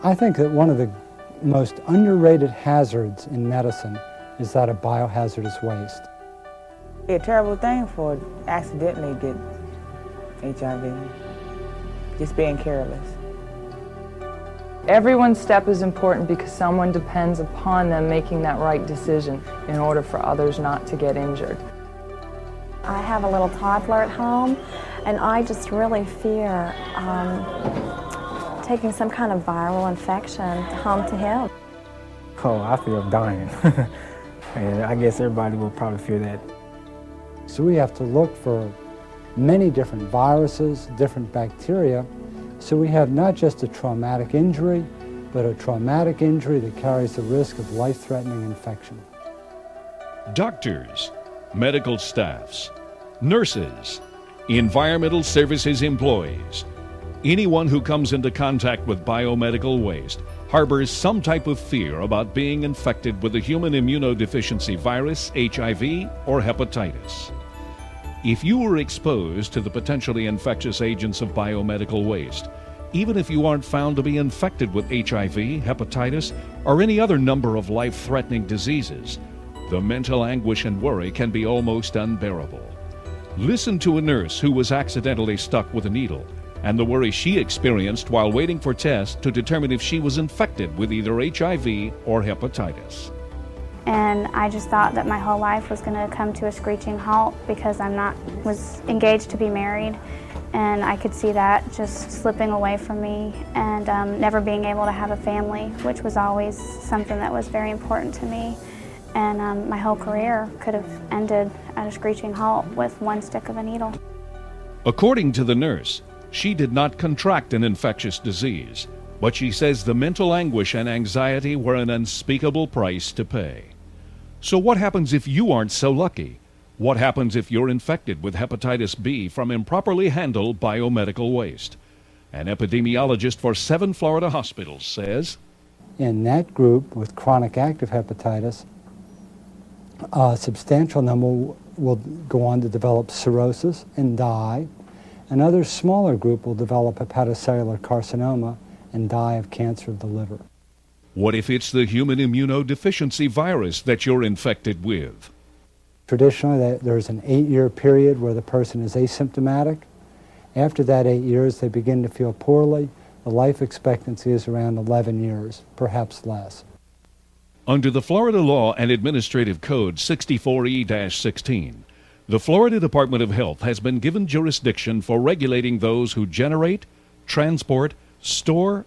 I think that one of the most underrated hazards in medicine is that of biohazardous waste. It's a terrible thing for accidentally get HIV, just being careless. Everyone's step is important because someone depends upon them making that right decision in order for others not to get injured. I have a little toddler at home, and I just really fear taking some kind of viral infection home to him. Oh, I fear of dying. And I guess everybody will probably fear that. So we have to look for many different viruses, different bacteria, so we have not just a traumatic injury, but a traumatic injury that carries the risk of life-threatening infection. Doctors, medical staffs, nurses, environmental services employees, anyone who comes into contact with biomedical waste harbors some type of fear about being infected with the human immunodeficiency virus, HIV, or hepatitis. If you were exposed to the potentially infectious agents of biomedical waste, even if you aren't found to be infected with HIV, hepatitis, or any other number of life-threatening diseases, the mental anguish and worry can be almost unbearable. Listen to a nurse who was accidentally stuck with a needle and the worry she experienced while waiting for tests to determine if she was infected with either HIV or hepatitis. And I just thought that my whole life was going to come to a screeching halt because was engaged to be married, and I could see that just slipping away from me and never being able to have a family, which was always something that was very important to me. And my whole career could have ended at a screeching halt with one stick of a needle. According to the nurse, she did not contract an infectious disease, but she says the mental anguish and anxiety were an unspeakable price to pay. So what happens if you aren't so lucky? What happens if you're infected with hepatitis B from improperly handled biomedical waste? An epidemiologist for 7 Florida hospitals says, in that group with chronic active hepatitis, a substantial number will go on to develop cirrhosis and die. Another smaller group will develop hepatocellular carcinoma and die of cancer of the liver. what if it's the human immunodeficiency virus that you're infected with? Traditionally, there's an 8-year period where the person is asymptomatic. After that 8 years, they begin to feel poorly. The life expectancy is around 11 years, perhaps less. Under the Florida Law and Administrative Code 64E-16, the Florida Department of Health has been given jurisdiction for regulating those who generate, transport, store,